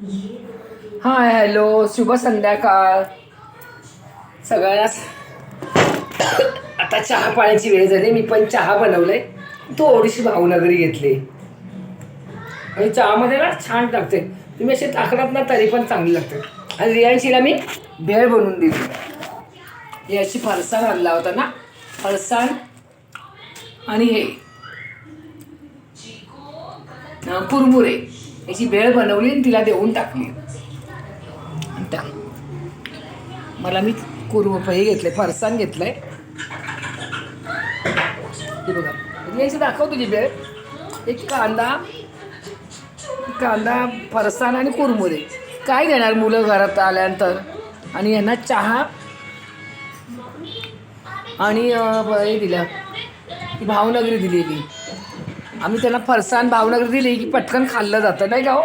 Hi hello, शुभ संध्याकाळ सगळ्यांनाच. आता चहा पाण्याची वेळ झाली. मी पण चहा बनवले, थोडीशी भावनगरी घेतली आणि चहामध्ये ना छान टाकते. तुम्ही असे टाकलात ना तरी पण चांगली लागते. आणि रियांशीला मी भेळ बनवून दिली. हे अशी फरसाण आणला होता ना, फरसाण आणि हे कुरमुरे याची भेळ बनवली आणि तिला देऊन टाकली. त्या मला मी हे घेतले, फरसाण घेतलंय. हे बघा, याची दाखव तुझी भेळ. एक कांदा कांदा फरसाण आणि कुरमुरे. काय देणार मुलं घरात आल्यानंतर. आणि यांना चहा आणि हे दिलं, ती भावनगरी दिलेली. आम्ही त्यांना फरसाण भावनगरी दिली की पटकन खाल्लं जातं नाही का हो.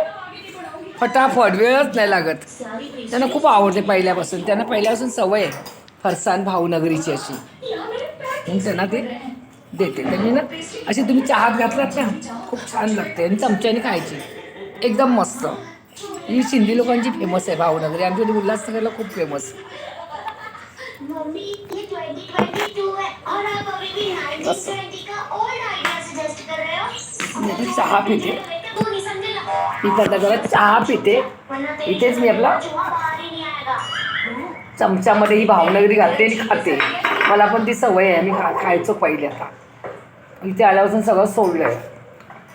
फटाफट, वेळच नाही लागत. त्यांना खूप आवडते पहिल्यापासून. त्यांना पहिल्यापासून सवय आहे फरसाण भावनगरीची अशी. मग त्यांना ते देते. त्यांनी ना अशी तुम्ही चहात घातलात ना, खूप छान लागते. आणि चमच्याने खायची, एकदम मस्त. ही सिंधी लोकांची फेमस आहे भावनगरी. आमच्या उल्हासनगरला खूप फेमस. चहा पिते. मी आता जरा चहा पिते. इथेच मी आपला चमच्यामध्ये ही भावनगरी घालते आणि खाते. मला पण ती सवय आहे. मी खायचो पहिले. आता इथे आल्यापासून सगळं सोडलं आहे.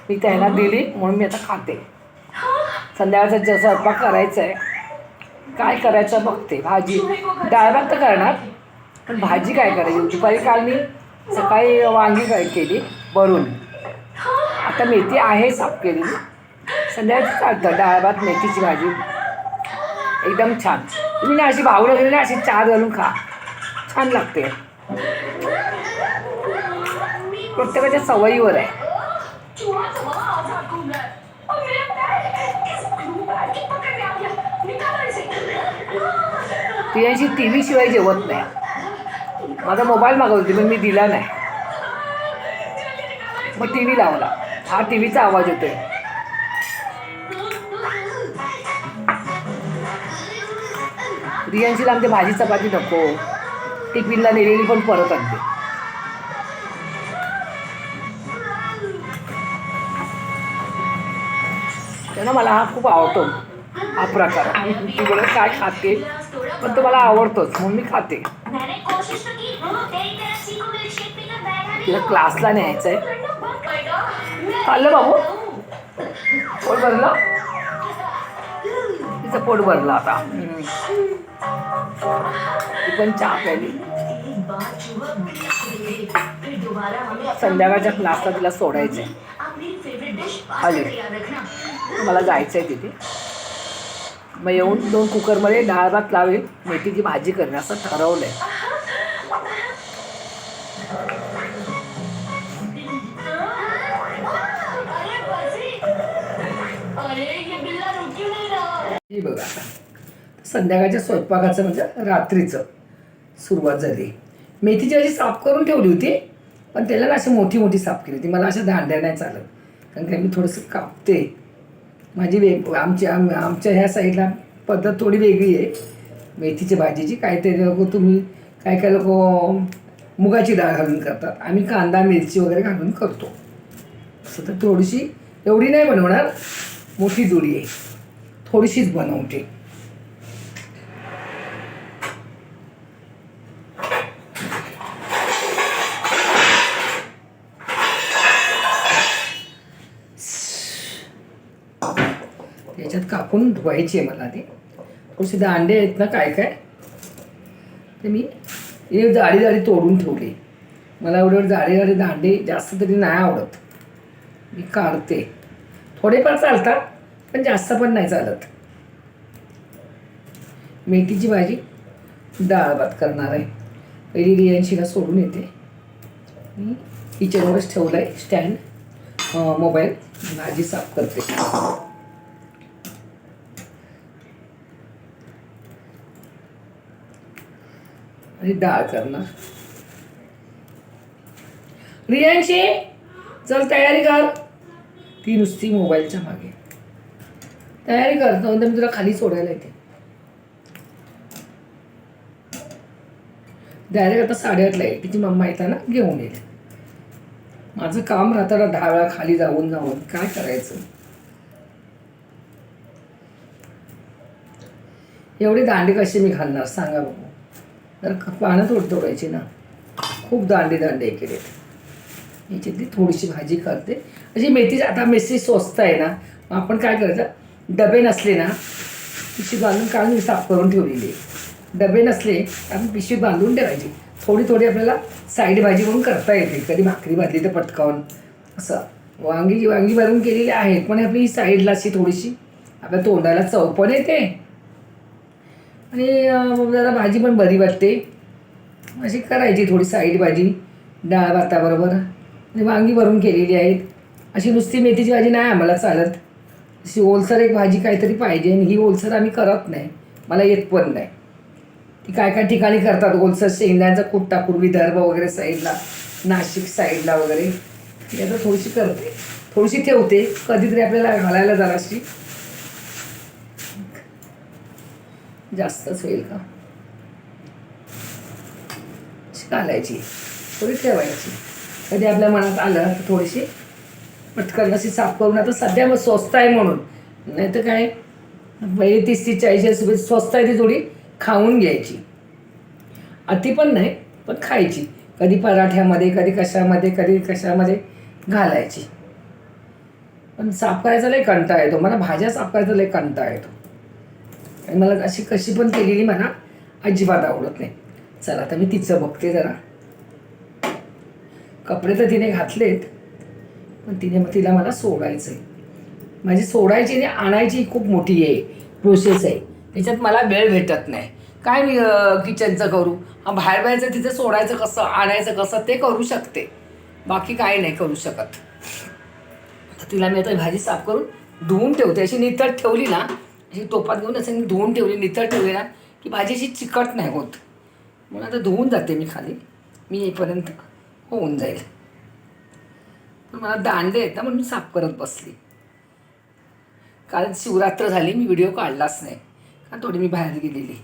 मी त्यांना दिली म्हणून मी आता खाते. संध्याकाळचा स्वयंपाक करायचा आहे. काय करायचं बघते. भाजी डाळ भात तर करणार, पण भाजी काय करायची. दुपारी काल मी सकाळी वांगी केली भरून. आता मेथी आहे साफ केलेली. संध्याकाळची काढतं डाळ भात मेथीची भाजी एकदम छान. तुम्ही ना अशी भावनगरी ना अशी चहा घालून खा, छान लागते. प्रत्येकाच्या सवयीवर आहे. ती टी व्ही शिवाय जेवत नाही. माझा मोबाईल मागवली पण मी दिला नाही. मग टी व्ही लावला. हा टी व्हीचा आवाज येतोय. रियांशीला आमच्या भाजी चपाती नको. टिफिनला नेलेली पण परत आणते. त्यांना मला हा खूप आवडतो हा प्रकार. ती बरोबर काय खाते पण तो मला आवडतोच म्हणून मी खाते. तिला क्लासला न्यायचं आहे. खाल्लं बाबू, पोट भरलं. तिचं पोट भरलं आता. ती पण चहा प्यायली. संध्याकाळच्या क्लासला तिला सोडायचं आहे. आले, मला जायचं आहे तिथे. मग येऊन 2 कुकरमध्ये डाळ भात लावेल, मेथीची भाजी करेन असं ठरवलं आहे. ही बघा आता संध्याकाळच्या स्वयंपाकाचं म्हणजे रात्रीचं सुरुवात झाली. मेथीची भाजी साफ करून ठेवली होती, पण त्याला ना अशी मोठी मोठी साफ केली होती. मला अशा दांड्या नाही चालत, कारण की मी थोडंसं कापते. माझी आमच्या ह्या साईडला पद्धत थोडी वेगळी आहे मेथीच्या भाजीची. काहीतरी लोक तुम्ही काय लोक मुगाची डाळ घालून करतात. आम्ही कांदा मिरची वगैरे घालून करतो. असं तर थोडीशी, एवढी नाही बनवणार, मोठी जोडी आहे, थोडीशीच बनवते. याच्यात कापून धुवायची आहे मला आधी. थोडीशी दांडे आहेत ना काय काय, ते मी हे जाडी जाडी तोडून ठेवले. मला एवढे जाडी जाडी दांडे जास्त तरी नाही आवडत. मी काढते. थोडेफार चालतात पण जास्त पण नाही चालत. मेथीची भाजी डाळ भात करणार आहे. पहिली रियांशीला सोडून येते. मी किचनवरच ठेवलं आहे स्टँड, मोबाईल. भाजी साफ करते. आणि डाळ करणार. रियांशी चल तयारी कर. ती नुसती मोबाईलच्या मागे. तयारी करतो नंतर मी तुला खाली सोडायला येते. डायरेक्ट आता 8:30ला येईल. तिची मम्मा येताना घेऊन येईल. माझं काम राहतं 10 वेळा खाली जाऊन जाऊन काय करायचं. एवढी दांडी कशी मी घालणार सांगा बघू. तर पाण्यात तोडायची ना. खूप दांडी केलेत. याच्यातली थोडीशी भाजी करते. अशी मेथी आता मेथी स्वस्त आहे ना. मग आपण काय करायचं, डबे नसले ना पिशवी बांधून काढून साफ करून ठेवलेली आहे. डबे नसले आपण पिशवी बांधून ठेवायची. थोडी थोडी आपल्याला साईड भाजी म्हणून करता येते. कधी भाकरी भाजली तर पटकावून असं. वांगी भरून केलेली आहेत पण आपली साईडला अशी थोडीशी आपल्या तोंडाला चव पण येते आणि जरा भाजी पण बरी वाटते. अशी करायची थोडी साईड भाजी डाळ भाताबरोबर. आणि वांगी भरून केलेली आहेत. अशी नुसती मेथीची भाजी नाही आम्हाला चालत. अशी ओलसर एक भाजी काहीतरी पाहिजे. आणि ही ओलसर आम्ही करत नाही, मला येत पण नाही. ती काय काय ठिकाणी करतात ओलसर शेंगदाण्याचा कूट टाकून, विदर्भ वगैरे साईडला, नाशिक साईडला वगैरे. ती आता थोडीशी करते, थोडीशी ठेवते, कधीतरी आपल्याला घालायला जराशी. जास्तच होईल का घालायची, थोडी ठेवायची. कधी आपल्या मनात आलं तर थोडीशी पटकन अशी साफ करून. आता सध्या मग स्वस्त आहे म्हणून, नाही तर काय 30-40 रुपये स्वस्त आहे ती थोडी खाऊन घ्यायची. अति पण नाही पण खायची. कधी पराठ्यामध्ये, कधी कशामध्ये घालायची. पण साफ करायचा लय कंटाळा येतो मला. भाज्या साफ करायचा लय कंटाळा येतो. आणि मला अशी कशी पण केलेली मला अजिबात आवडत नाही. चला आता मी तिचं बघते जरा. कपडे तर तिने घातलेत पण तिला मला सोडायचं आहे. माझी सोडायची आणि आणायची खूप मोठी आहे प्रोसेस आहे. त्याच्यात मला वेळ भेटत नाही. काय मी किचनचं करू, बाहेरचं तिचं सोडायचं कसं, आणायचं कसं ते करू शकते, बाकी काय नाही करू शकत. तर तिला मी आता भाजी साफ करून धुवून ठेवते. अशी नितळ ठेवली ना, अशी टोपात घेऊन असं मी धुवून ठेवली, नितळ ठेवली ना की भाजी अशी चिकट नाही होत. म्हणून आता धुवून जाते मी खाली. मी येईपर्यंत होऊन जाईल. पण मला दांडे आहेत ना म्हणून मी साफ करत बसली. कारण शिवरात्र झाली, मी व्हिडिओ काढलाच नाही कारण थोडी मी बाहेर गेलेली.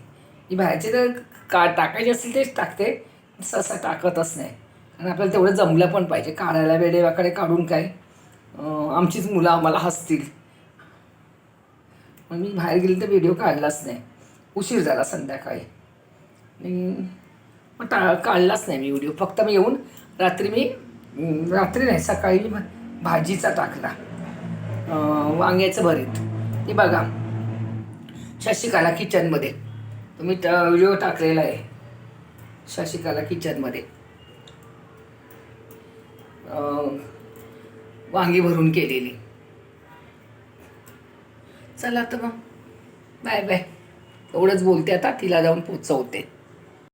मी बाहेरचे तर टाकायचे असतील तेच टाकते, सहसा टाकतच नाही. कारण आपल्याला तेवढं जमलं पण पाहिजे. काढायला वेडेवाकडे काढून काय आमचीच मुलं आम्हाला हसतील. मग मी बाहेर गेली तर व्हिडिओ काढलाच नाही. उशीर झाला संध्याकाळी आणि मग काढलाच नाही मी व्हिडिओ. फक्त मी येऊन रात्री नाही सकाळी भाजीचा टाकला, वांग्याचं भरीत. ते बघा शशिकला किचनमध्ये तुम्ही व्हिडिओ टाकलेला आहे. शशिकला किचनमध्ये वांगी भरून केलेली. चला तर मग बाय बाय. एवढंच बोलते आता, तिला जाऊन पोचवते.